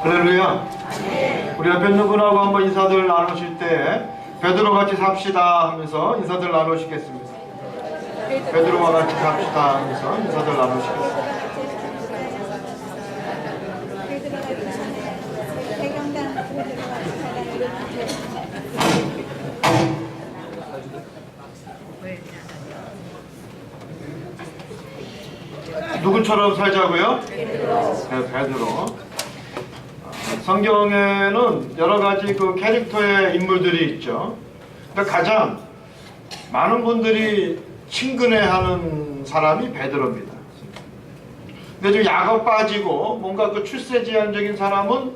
할렐루야. 우리 옆에 있는 분하고 한번 인사들 나누실 때 베드로 같이 삽시다 하면서 인사들 나누시겠습니다. 베드로와 같이 삽시다 하면서 인사들 나누시겠습니다. 누구처럼 살자고요? 네, 베드로. 성경에는 여러 가지 그 캐릭터의 인물들이 있죠. 그러니까 가장 많은 분들이 친근해하는 사람이 베드로입니다. 근데 좀 야곱 빠지고 뭔가 그 출세지향적인 사람은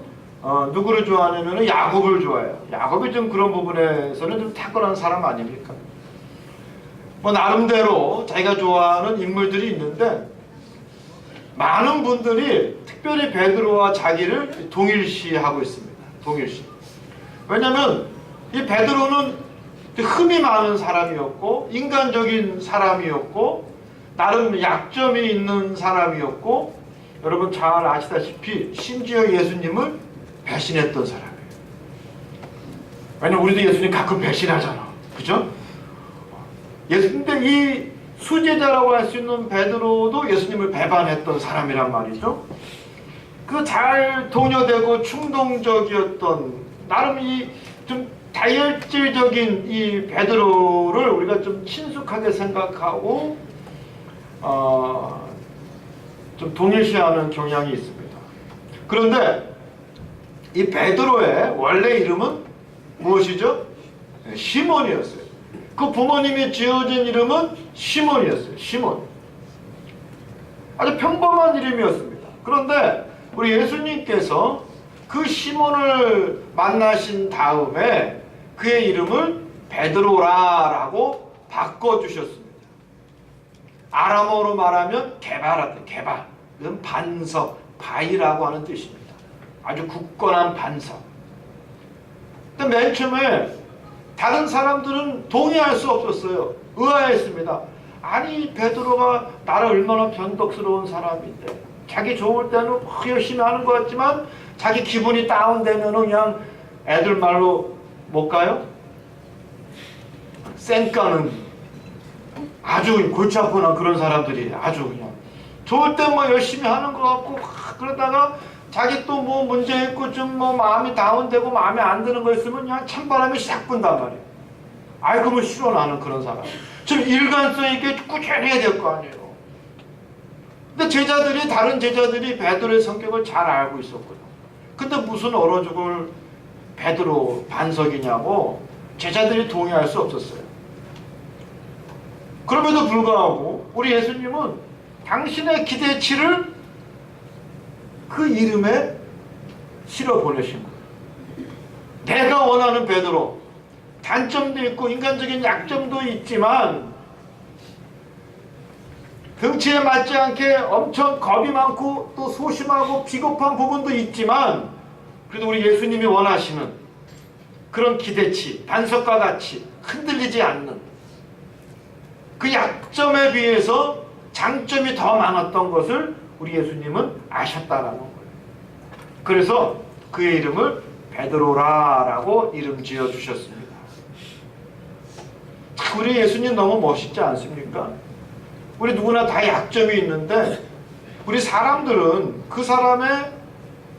누구를 좋아하냐면 야곱을 좋아해요. 야곱이 좀 그런 부분에서는 좀 탁월한 사람 아닙니까? 뭐 나름대로 자기가 좋아하는 인물들이 있는데 많은 분들이 특별히 베드로와 자기를 동일시하고 있습니다. 동일시. 왜냐하면 이 베드로는 흠이 많은 사람이었고 인간적인 사람이었고 나름 약점이 있는 사람이었고 여러분 잘 아시다시피 심지어 예수님을 배신했던 사람이에요. 왜냐면 우리도 예수님 가끔 배신하잖아. 그죠? 근데 이 수제자라고 할 수 있는 베드로도 예수님을 배반했던 사람이란 말이죠. 그 잘 동요되고 충동적이었던 나름 이 좀 다혈질적인 이 베드로를 우리가 좀 친숙하게 생각하고 좀 동일시하는 경향이 있습니다. 그런데 이 베드로의 원래 이름은 무엇이죠? 시몬이었어요. 그 부모님이 지어준 이름은 시몬이었어요. 시몬. 아주 평범한 이름이었습니다. 그런데 우리 예수님께서 그 시몬을 만나신 다음에 그의 이름을 베드로라라고 바꿔주셨습니다. 아람어로 말하면 게바라다. 게바. 이건 반석, 바위라고 하는 뜻입니다. 아주 굳건한 반석. 근데 맨 처음에 다른 사람들은 동의할 수 없었어요. 의아했습니다. 아니 베드로가 나를 얼마나 변덕스러운 사람인데 자기 좋을 때는 열심히 하는 것 같지만 자기 기분이 다운되면 그냥 애들 말로 못 가요? 쌩까는 아주 골치 아프나 그런 사람들이 아주 그냥 좋을 때 뭐 열심히 하는 것 같고 그러다가 자기 또 뭐 문제 있고 좀 뭐 마음이 다운되고 마음에 안 드는 거 있으면 그냥 찬바람이 싹 분단 말이에요. 아이 그러면 싫어 나는 그런 사람. 좀 일관성 있게 꾸준히 해야 될 거 아니에요. 근데 다른 제자들이 베드로의 성격을 잘 알고 있었거든요. 근데 무슨 얼어 죽을 베드로 반석이냐고 제자들이 동의할 수 없었어요. 그럼에도 불구하고 우리 예수님은 당신의 기대치를 그 이름에 실어 보내신 거예요. 내가 원하는 베드로, 단점도 있고 인간적인 약점도 있지만 등치에 맞지 않게 엄청 겁이 많고 또 소심하고 비겁한 부분도 있지만 그래도 우리 예수님이 원하시는 그런 기대치, 반석과 같이 흔들리지 않는 그 약점에 비해서 장점이 더 많았던 것을 우리 예수님은 아셨다라는 거예요. 그래서 그의 이름을 베드로라라고 이름 지어 주셨습니다. 우리 예수님 너무 멋있지 않습니까? 우리 누구나 다 약점이 있는데 우리 사람들은 그 사람의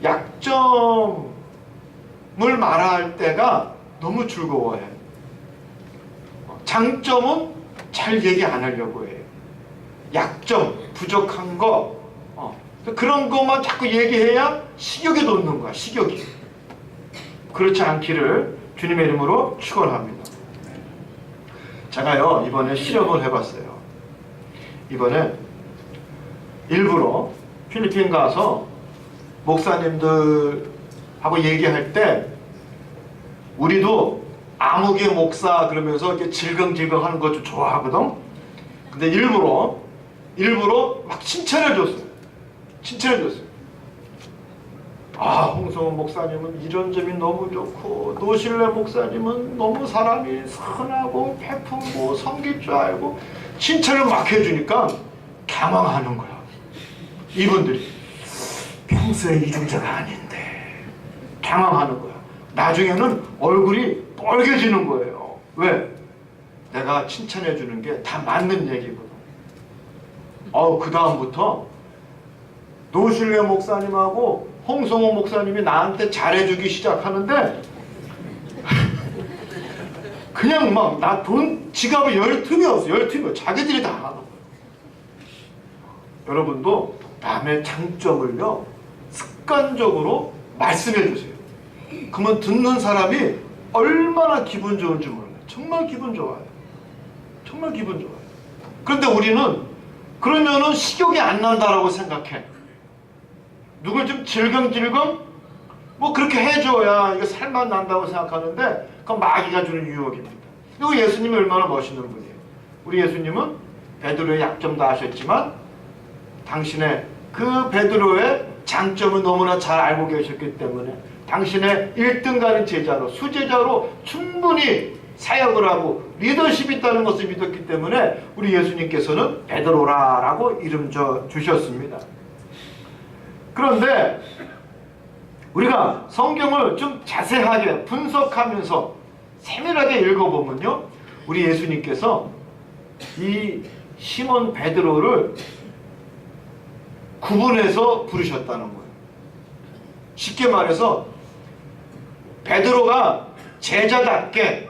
약점을 말할 때가 너무 즐거워해요. 장점은 잘 얘기 안 하려고 해요. 약점, 부족한 거 그런 것만 자꾸 얘기해야 식욕이 돋는 거야. 식욕이. 그렇지 않기를 주님의 이름으로 축원합니다. 제가요 이번에 실험을 해봤어요. 이번에 일부러 필리핀 가서 목사님들하고 얘기할 때 우리도 아무개 목사 그러면서 이렇게 질겅질겅 하는 거 좀 좋아하거든. 근데 일부러 막 칭찬해 줬어요. 홍성훈 목사님은 이런 점이 너무 좋고 노실래 목사님은 너무 사람이 선하고 베풀고 섬길 줄 알고 칭찬을 막 해주니까 당황하는 거야. 이분들이 평소에 이중자가 아닌데 당황하는 거야. 나중에는 얼굴이 빨개지는 거예요. 왜? 내가 칭찬해 주는 게 다 맞는 얘기거든. 그 다음부터 노실회 목사님하고 홍성호 목사님이 나한테 잘해주기 시작하는데 그냥 막 나 돈 지갑에 열 틈이 없어. 열 틈이 없어. 자기들이 다 하는 거예요. 여러분도 남의 장점을요 습관적으로 말씀해 주세요. 그러면 듣는 사람이 얼마나 기분 좋은지 몰라요. 정말 기분 좋아요. 정말 기분 좋아요. 그런데 우리는 그러면은 식욕이 안 난다라고 생각해. 누굴 좀 질겅질겅 뭐 그렇게 해줘야 이거 살만 난다고 생각하는데 그건 마귀가 주는 유혹입니다. 그리고 예수님이 얼마나 멋있는 분이에요. 우리 예수님은 베드로의 약점도 아셨지만 당신의 그 베드로의 장점을 너무나 잘 알고 계셨기 때문에 당신의 1등가는 제자로 수제자로 충분히 사역을 하고 리더십이 있다는 것을 믿었기 때문에 우리 예수님께서는 베드로라라고 이름 주셨습니다. 그런데 우리가 성경을 좀 자세하게 분석하면서 세밀하게 읽어보면요, 우리 예수님께서 이 시몬 베드로를 구분해서 부르셨다는 거예요. 쉽게 말해서 베드로가 제자답게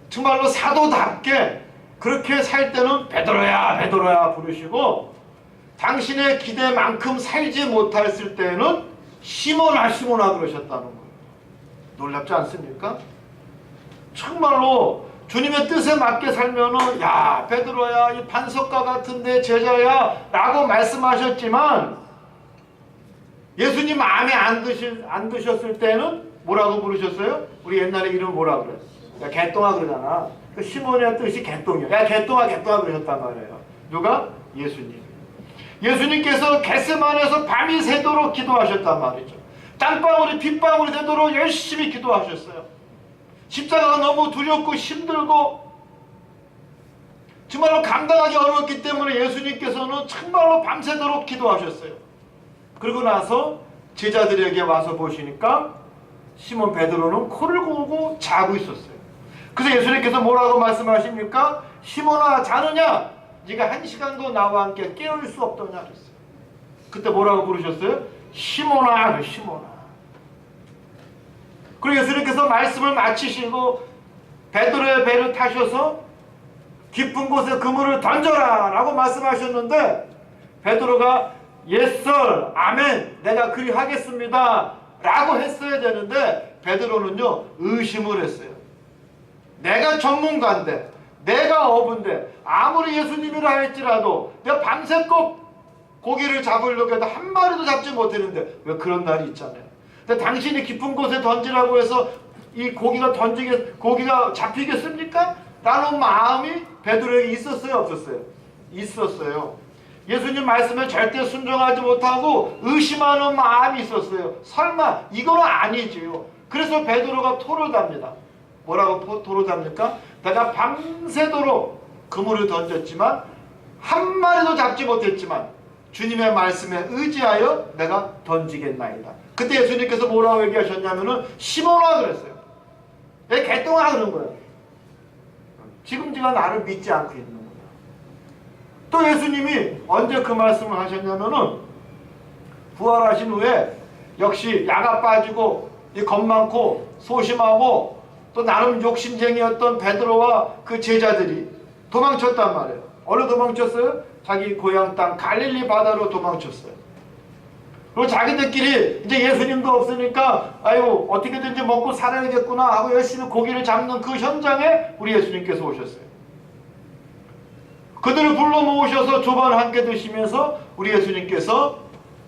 정말로 사도답게 그렇게 살 때는 베드로야 베드로야 부르시고 당신의 기대만큼 살지 못했을 때는 시몬아 시몬아 그러셨다는 거예요. 놀랍지 않습니까? 정말로 주님의 뜻에 맞게 살면은 야 베드로야 이 반석과 같은데 제자야 라고 말씀하셨지만 예수님 마음에 안 드셨을 때는 뭐라고 부르셨어요? 우리 옛날에 이름 뭐라 그래? 야 개똥아 그러잖아. 그 시몬의 뜻이 개똥이야. 야 개똥아 개똥아 그러셨단 말이에요. 누가? 예수님. 예수님께서 겟세마네에서 밤이 새도록 기도하셨단 말이죠. 땀방울이 빗방울이 되도록 열심히 기도하셨어요. 십자가가 너무 두렵고 힘들고 정말로 감당하기 어려웠기 때문에 예수님께서는 정말로 밤새도록 기도하셨어요. 그러고 나서 제자들에게 와서 보시니까 시몬 베드로는 코를 고고 자고 있었어요. 그래서 예수님께서 뭐라고 말씀하십니까? 시몬아 자느냐? 네가 1시간도 나와 함께 깨울 수 없더냐 그랬어요. 그때 뭐라고 부르셨어요? 시몬아 시몬아. 그리고 예수님께서 말씀을 마치시고 베드로의 배를 타셔서 깊은 곳에 그물을 던져라 라고 말씀하셨는데 베드로가 Yes sir, 아멘, 내가 그리 하겠습니다 라고 했어야 되는데 베드로는요 의심을 했어요. 내가 전문가인데 내가 어부인데 아무리 예수님이라 할지라도 내가 밤새껏 고기를 잡으려고 해도 한 마리도 잡지 못했는데 왜 그런 날이 있잖아요. 근데 당신이 깊은 곳에 던지라고 해서 이 고기가 잡히겠습니까? 라는 마음이 베드로에게 있었어요 없었어요? 있었어요. 예수님 말씀에 절대 순종하지 못하고 의심하는 마음이 있었어요. 설마 이거는 아니지요. 그래서 베드로가 토를 답니다. 뭐라고 토를 답니까? 내가 밤새도록 그물을 던졌지만 한 마리도 잡지 못했지만 주님의 말씀에 의지하여 내가 던지겠나이다. 그때 예수님께서 뭐라고 얘기하셨냐면은 시몬아 그랬어요. 왜 개똥아 그런 거예요. 지금 네가 나를 믿지 않고 있는 거야. 또 예수님이 언제 그 말씀을 하셨냐면은 부활하신 후에 역시 야가 빠지고 이 겁 많고 소심하고 또 나름 욕심쟁이였던 베드로와 그 제자들이 도망쳤단 말이에요. 어디로 도망쳤어요? 자기 고향 땅 갈릴리 바다로 도망쳤어요. 그리고 자기들끼리 이제 예수님도 없으니까 아이고 어떻게든지 먹고 살아야겠구나 하고 열심히 고기를 잡는 그 현장에 우리 예수님께서 오셨어요. 그들을 불러 모으셔서 조반 함께 드시면서 우리 예수님께서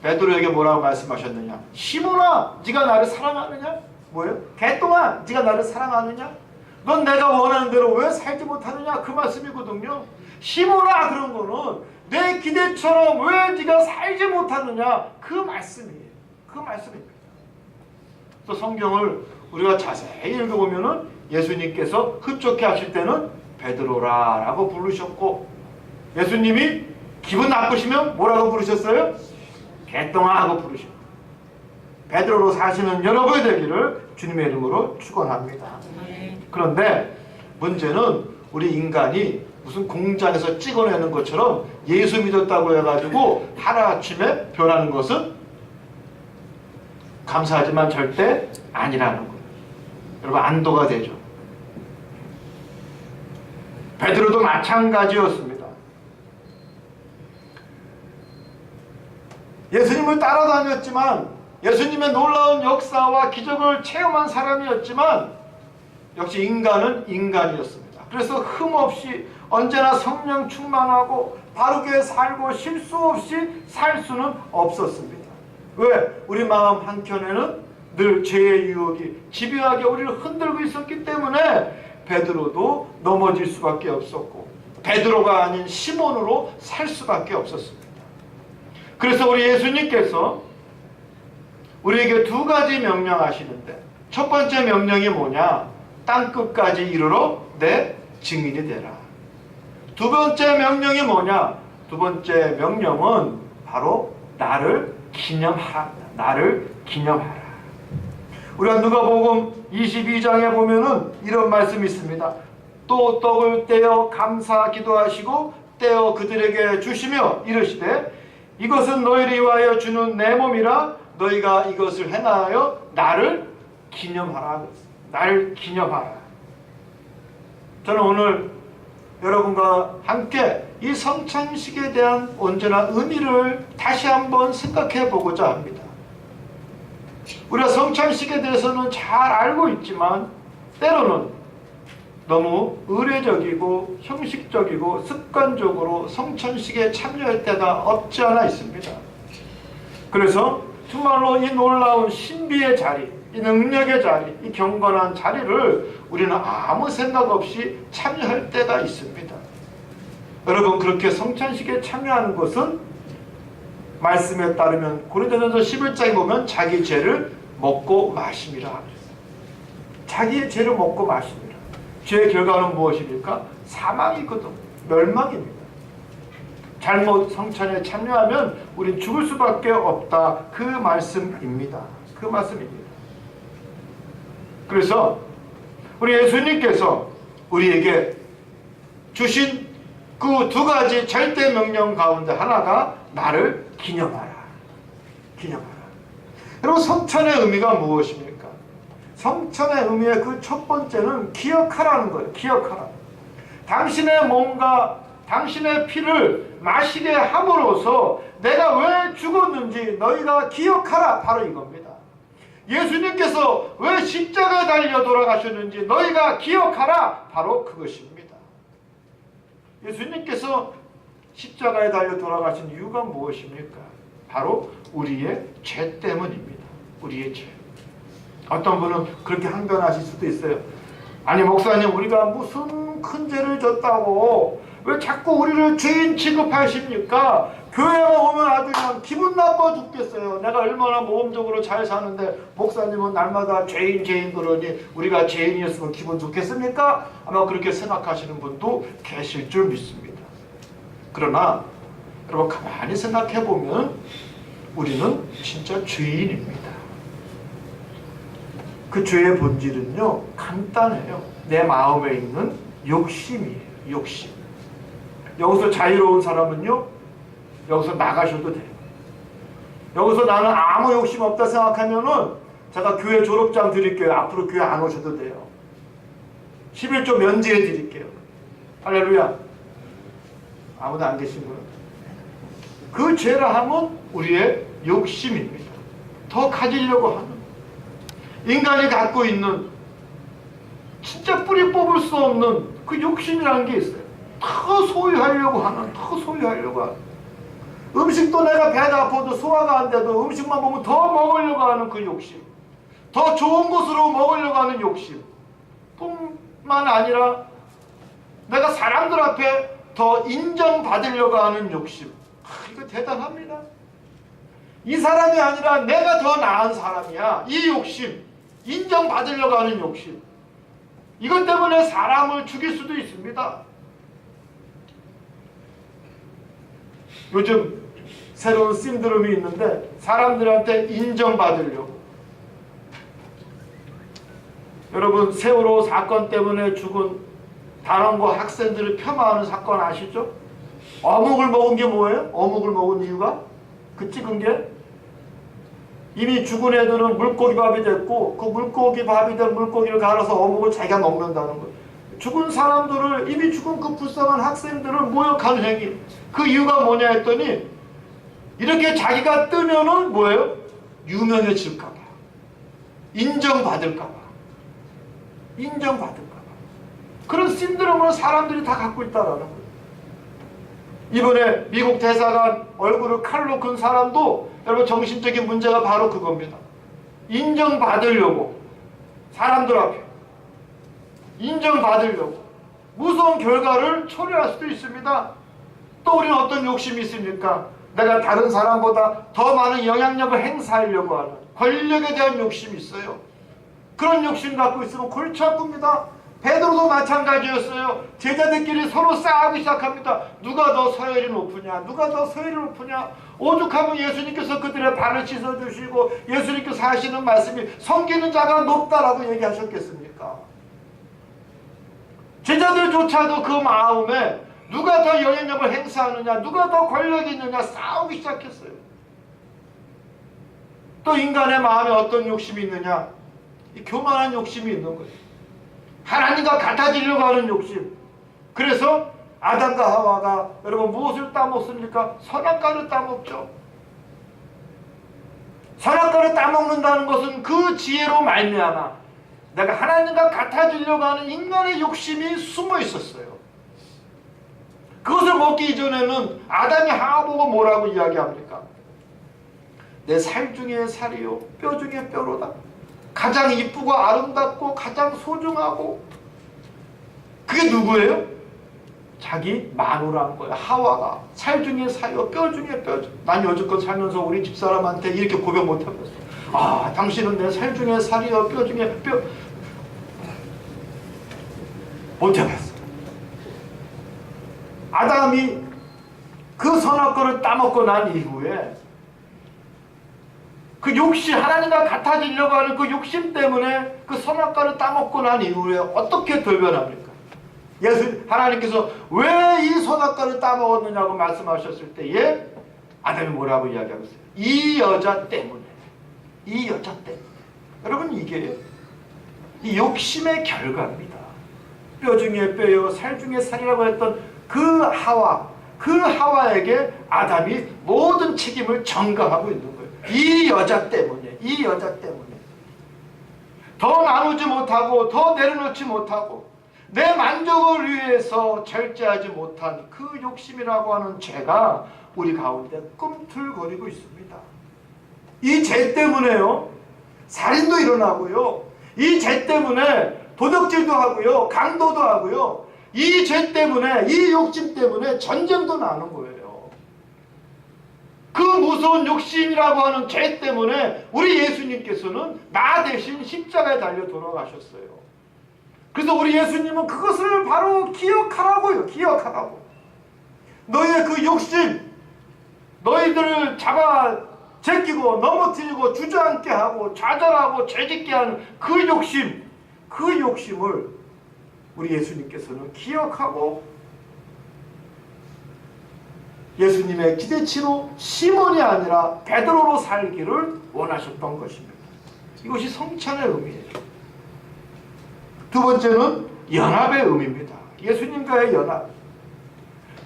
베드로에게 뭐라고 말씀하셨느냐? 시몬아 네가 나를 사랑하느냐? 뭐예요? 개똥아 네가 나를 사랑하느냐? 넌 내가 원하는 대로 왜 살지 못하느냐? 그 말씀이거든요. 시몬아 그런 거는 내 기대처럼 왜 네가 살지 못하느냐? 그 말씀이에요. 그 말씀입니다. 또 성경을 우리가 자세히 읽어보면은 예수님께서 흡족해 하실 때는 베드로라 라고 부르셨고 예수님이 기분 나쁘시면 뭐라고 부르셨어요? 개똥아 하고 부르셨고 베드로로 사시는 여러분이 되기를 주님의 이름으로 축원합니다. 그런데 문제는 우리 인간이 무슨 공장에서 찍어내는 것처럼 예수 믿었다고 해가지고 하루아침에 변하는 것은 감사하지만 절대 아니라는 거예요. 여러분, 안도가 되죠. 베드로도 마찬가지였습니다. 예수님을 따라다녔지만, 예수님의 놀라운 역사와 기적을 체험한 사람이었지만 역시 인간은 인간이었습니다. 그래서 흠없이 언제나 성령 충만하고 바르게 살고 실수 없이 살 수는 없었습니다. 왜? 우리 마음 한켠에는 늘 죄의 유혹이 집요하게 우리를 흔들고 있었기 때문에 베드로도 넘어질 수밖에 없었고 베드로가 아닌 시몬으로 살 수밖에 없었습니다. 그래서 우리 예수님께서 우리에게 두 가지 명령하시는데, 첫 번째 명령이 뭐냐? 땅끝까지 이르러 내 증인이 되라. 두 번째 명령이 뭐냐? 두 번째 명령은 바로 나를 기념하라. 나를 기념하라. 우리가 누가복음 22장에 보면은 이런 말씀이 있습니다. 또 떡을 떼어 감사 기도하시고 떼어 그들에게 주시며 이르시되 이것은 너희를 위하여 주는 내 몸이라 너희가 이것을 행하여 나를 기념하라. 나를 기념하라. 저는 오늘 여러분과 함께 이 성찬식에 대한 온전한 의미를 다시 한번 생각해 보고자 합니다. 우리가 성찬식에 대해서는 잘 알고 있지만 때로는 너무 의례적이고 형식적이고 습관적으로 성찬식에 참여할 때가 없지 않아 있습니다. 그래서 정말로 이 놀라운 신비의 자리, 이 능력의 자리, 이 경건한 자리를 우리는 아무 생각 없이 참여할 때가 있습니다. 여러분, 그렇게 성찬식에 참여하는 것은 말씀에 따르면 고린도전서 11장에 보면 자기 죄를 먹고 마심이라. 자기의 죄를 먹고 마심이라. 죄의 결과는 무엇입니까? 사망이거든. 멸망입니다. 잘못 성찬에 참여하면 우린 죽을 수밖에 없다. 그 말씀입니다. 그 말씀입니다. 그래서 우리 예수님께서 우리에게 주신 그 두 가지 절대 명령 가운데 하나가 나를 기념하라. 기념하라. 여러분, 성찬의 의미가 무엇입니까? 성찬의 의미의 그 첫 번째는 기억하라는 거예요. 기억하라. 당신의 몸과 당신의 피를 마시게 함으로써 내가 왜 죽었는지 너희가 기억하라. 바로 이겁니다. 예수님께서 왜 십자가에 달려 돌아가셨는지 너희가 기억하라. 바로 그것입니다. 예수님께서 십자가에 달려 돌아가신 이유가 무엇입니까? 바로 우리의 죄 때문입니다. 우리의 죄. 어떤 분은 그렇게 항변하실 수도 있어요. 아니 목사님, 우리가 무슨 큰 죄를 졌다고 왜 자꾸 우리를 죄인 취급하십니까? 교회에 오면 아주 그냥 기분 나빠 죽겠어요. 내가 얼마나 모험적으로 잘 사는데 목사님은 날마다 죄인 그러니 우리가 죄인이었으면 기분 좋겠습니까? 아마 그렇게 생각하시는 분도 계실 줄 믿습니다. 그러나 여러분, 가만히 생각해 보면 우리는 진짜 죄인입니다. 그 죄의 본질은요, 간단해요. 내 마음에 있는 욕심이에요. 욕심. 여기서 자유로운 사람은요, 여기서 나가셔도 돼요. 여기서 나는 아무 욕심 없다 생각하면은 제가 교회 졸업장 드릴게요. 앞으로 교회 안 오셔도 돼요. 11조 면제해 드릴게요. 할렐루야. 아무도 안 계신 거예요. 그 죄라 하면 우리의 욕심입니다. 더 가지려고 하는, 인간이 갖고 있는 진짜 뿌리 뽑을 수 없는 그 욕심이라는 게 있어요. 더 소유하려고 하는, 더 소유하려고 하는. 음식도 내가 배가 아파도 소화가 안 돼도 음식만 보면 더 먹으려고 하는 그 욕심, 더 좋은 곳으로 먹으려고 하는 욕심 뿐만 아니라 내가 사람들 앞에 더 인정받으려고 하는 욕심. 이거 대단합니다. 이 사람이 아니라 내가 더 나은 사람이야. 이 욕심, 인정받으려고 하는 욕심, 이것 때문에 사람을 죽일 수도 있습니다. 요즘 새로운 신드롬이 있는데 사람들한테 인정받으려고, 여러분 세월호 사건 때문에 죽은 단원고 학생들을 폄하하는 사건 아시죠? 어묵을 먹은 게 뭐예요? 어묵을 먹은 이유가? 그 찍은 게 이미 죽은 애들은 물고기 밥이 됐고 그 물고기 밥이 된 물고기를 갈아서 어묵을 자기가 먹는다는 거예요. 죽은 사람들을 이미 죽은 그 불쌍한 학생들을 모욕하는 행위. 그 이유가 뭐냐 했더니 이렇게 자기가 뜨면은 뭐예요? 유명해질까봐, 인정받을까봐, 인정받을까봐. 그런 신드롬을 사람들이 다 갖고 있다라는 거예요. 이번에 미국 대사관 얼굴을 칼로 근 사람도 여러분 정신적인 문제가 바로 그겁니다. 인정받으려고 사람들 앞에 인정받으려고 무서운 결과를 초래할 수도 있습니다. 또 우리는 어떤 욕심이 있습니까? 내가 다른 사람보다 더 많은 영향력을 행사하려고 하는 권력에 대한 욕심이 있어요. 그런 욕심 갖고 있으면 골치 아픕니다. 베드로도 마찬가지였어요. 제자들끼리 서로 싸우기 시작합니다. 누가 더 서열이 높으냐, 누가 더 서열이 높으냐. 오죽하면 예수님께서 그들의 발을 씻어주시고 예수님께서 하시는 말씀이 섬기는 자가 높다라고 얘기하셨겠습니까? 제자들조차도 그 마음에 누가 더 영향력을 행사하느냐, 누가 더 권력이 있느냐 싸우기 시작했어요. 또 인간의 마음에 어떤 욕심이 있느냐? 이 교만한 욕심이 있는 거예요. 하나님과 같아지려고 하는 욕심. 그래서 아담과 하와가 여러분 무엇을 따먹습니까? 선악과를 따먹죠. 선악과를 따먹는다는 것은 그 지혜로 말미암아 내가 하나님과 같아지려고 하는 인간의 욕심이 숨어 있었어요. 그것을 먹기 이전에는 아담이 하와 보고 뭐라고 이야기합니까? 내 살 중에 살이요 뼈 중에 뼈로다. 가장 이쁘고 아름답고 가장 소중하고 그게 누구예요? 자기 마누라인 거예요. 하와가 살 중에 살이요 뼈 중에 뼈. 난 여지껏 살면서 우리 집사람한테 이렇게 고백 못 해봤어. 아 당신은 내 살 중에 살이요 뼈 중에 뼈. 못 해봤어. 아담이 그 선악과를 따먹고 난 이후에 그 욕심, 하나님과 같아지려고 하는 그 욕심 때문에 그 선악과를 따먹고 난 이후에 어떻게 돌변합니까? 하나님께서 왜 이 선악과를 따먹었느냐고 말씀하셨을 때에 아담이 뭐라고 이야기하고 있어요? 이 여자 때문에. 이 여자 때문에. 여러분 이게 이 욕심의 결과입니다. 뼈 중에 뼈요 살 중에 살이라고 했던 그 하와에게 아담이 모든 책임을 전가하고 있는 거예요. 이 여자 때문에, 이 여자 때문에 더 나누지 못하고 더 내려놓지 못하고 내 만족을 위해서 절제하지 못한 그 욕심이라고 하는 죄가 우리 가운데 꿈틀거리고 있습니다. 이 죄 때문에요 살인도 일어나고요, 이 죄 때문에 도둑질도 하고요, 강도도 하고요, 이 죄 때문에, 이 욕심 때문에 전쟁도 나는 거예요. 그 무서운 욕심이라고 하는 죄 때문에 우리 예수님께서는 나 대신 십자가에 달려 돌아가셨어요. 그래서 우리 예수님은 그것을 바로 기억하라고요. 기억하라고. 너의 그 욕심, 너희들을 잡아 제끼고 넘어뜨리고 주저앉게 하고 좌절하고 죄짓게 하는 그 욕심, 그 욕심을 우리 예수님께서는 기억하고 예수님의 기대치로 시몬이 아니라 베드로로 살기를 원하셨던 것입니다. 이것이 성찬의 의미예요. 두 번째는 연합의 의미입니다. 예수님과의 연합.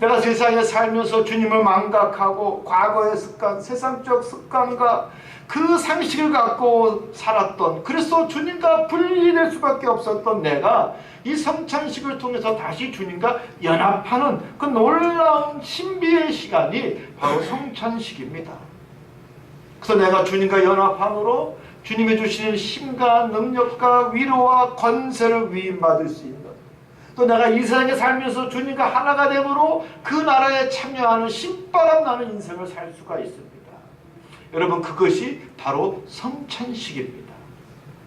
내가 세상에 살면서 주님을 망각하고 과거의 습관, 세상적 습관과 그 상식을 갖고 살았던, 그래서 주님과 분리될 수밖에 없었던 내가 이 성찬식을 통해서 다시 주님과 연합하는 그 놀라운 신비의 시간이 바로 성찬식입니다. 그래서 내가 주님과 연합함으로 주님이 주시는 힘과 능력과 위로와 권세를 위임받을 수 있는, 또 내가 이 세상에 살면서 주님과 하나가 됨으로 그 나라에 참여하는 신바람 나는 인생을 살 수가 있습니다. 여러분 그것이 바로 성찬식입니다.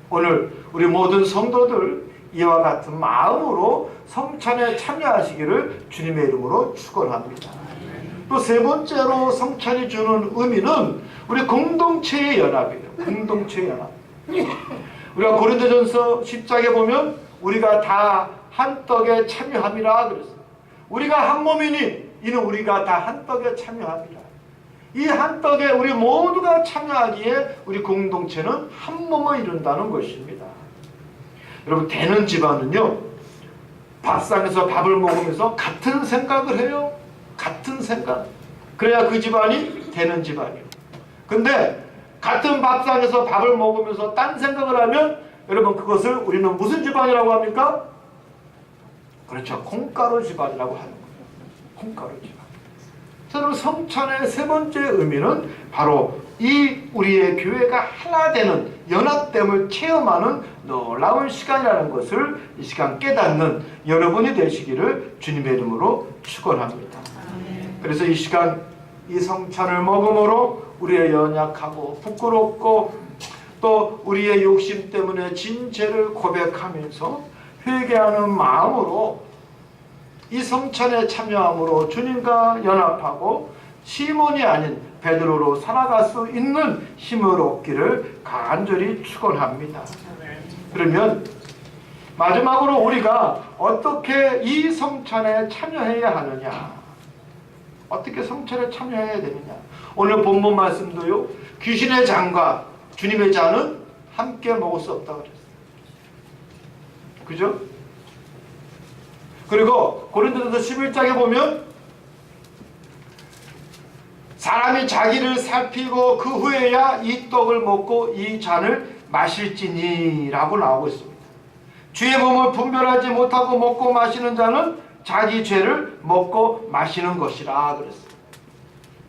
오늘 우리 모든 성도들 이와 같은 마음으로 성찬에 참여하시기를 주님의 이름으로 축원합니다. 또 세 번째로 성찬이 주는 의미는 우리 공동체의 연합이에요. 공동체의 연합. 우리가 고린도전서 10장에 보면 우리가 다 한 떡에 참여함이라 그랬어요. 우리가 한 몸이니 이는 우리가 다 한 떡에 참여함이라. 이 한 떡에 우리 모두가 참여하기에 우리 공동체는 한 몸을 이룬다는 것입니다. 여러분, 되는 집안은요, 밥상에서 밥을 먹으면서 같은 생각을 해요. 같은 생각. 그래야 그 집안이 되는 집안이에요. 근데 같은 밥상에서 밥을 먹으면서 딴 생각을 하면 여러분, 그것을 우리는 무슨 집안이라고 합니까? 그렇죠. 콩가루 집안이라고 하는 거예요. 콩가루 집안. 여러분, 성찬의 세 번째 의미는 바로 이 우리의 교회가 하나 되는 연합됨을 체험하는 놀라운 시간이라는 것을 이 시간 깨닫는 여러분이 되시기를 주님의 이름으로 축원합니다. 그래서 이 시간 이 성찬을 먹음으로 우리의 연약하고 부끄럽고 또 우리의 욕심 때문에 진 죄를 고백하면서 회개하는 마음으로 이 성찬에 참여함으로 주님과 연합하고 시몬이 아닌 베드로로 살아갈 수 있는 힘을 얻기를 간절히 축원합니다. 그러면 마지막으로 우리가 어떻게 이 성찬에 참여해야 하느냐, 어떻게 성찬에 참여해야 되느냐. 오늘 본문 말씀도요, 귀신의 잔과 주님의 잔은 함께 먹을 수 없다고 그랬어요. 그죠? 그리고 고린도전서 11장에 보면 사람이 자기를 살피고 그 후에야 이 떡을 먹고 이 잔을 마실지니 라고 나오고 있습니다. 주의 몸을 분별하지 못하고 먹고 마시는 자는 자기 죄를 먹고 마시는 것이라 그랬어요.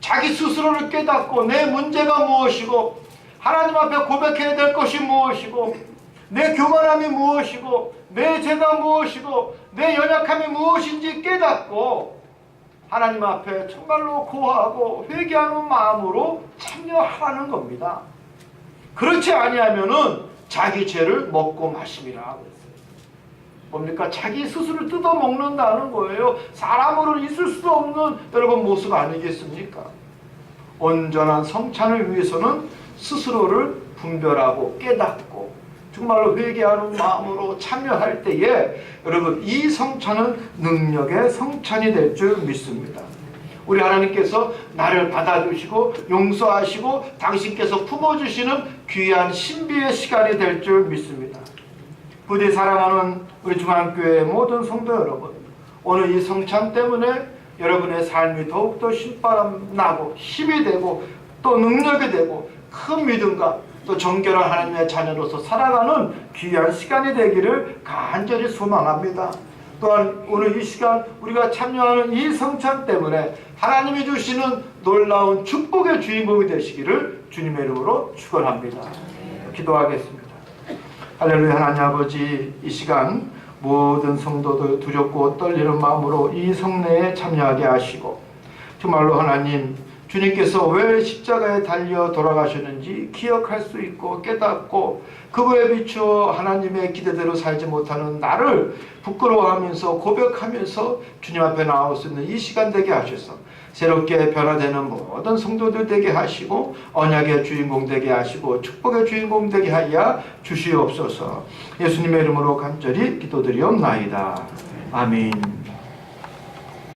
자기 스스로를 깨닫고 내 문제가 무엇이고 하나님 앞에 고백해야 될 것이 무엇이고 내 교만함이 무엇이고 내 죄가 무엇이고 내 연약함이 무엇인지 깨닫고 하나님 앞에 정말로 고하고 회개하는 마음으로 참여하는 겁니다. 그렇지 아니하면은 자기 죄를 먹고 마심이라 그랬어요. 뭡니까? 자기 스스로를 뜯어 먹는다는 거예요. 사람으로 있을 수 없는 여러분 모습 아니겠습니까? 온전한 성찬을 위해서는 스스로를 분별하고 깨닫고 정말로 회개하는 마음으로 참여할 때에 여러분 이 성찬은 능력의 성찬이 될 줄 믿습니다. 우리 하나님께서 나를 받아주시고 용서하시고 당신께서 품어주시는 귀한 신비의 시간이 될 줄 믿습니다. 부디 사랑하는 우리 중앙교회 모든 성도 여러분, 오늘 이 성찬 때문에 여러분의 삶이 더욱더 신바람 나고 힘이 되고 또 능력이 되고 큰 믿음과 또 정결한 하나님의 자녀로서 살아가는 귀한 시간이 되기를 간절히 소망합니다. 또한 오늘 이 시간 우리가 참여하는 이 성찬 때문에 하나님이 주시는 놀라운 축복의 주인공이 되시기를 주님의 이름으로 축원합니다. 기도하겠습니다. 할렐루야. 하나님 아버지, 이 시간 모든 성도들 두렵고 떨리는 마음으로 이 성례에 참여하게 하시고 정말로 하나님 주님께서 왜 십자가에 달려 돌아가셨는지 기억할 수 있고 깨닫고 그거에 비추어 하나님의 기대대로 살지 못하는 나를 부끄러워하면서 고백하면서 주님 앞에 나올 수 있는 이 시간 되게 하셔서 새롭게 변화되는 모든 성도들 되게 하시고 언약의 주인공 되게 하시고 축복의 주인공 되게 하여 주시옵소서. 예수님의 이름으로 간절히 기도드리옵나이다. 아멘.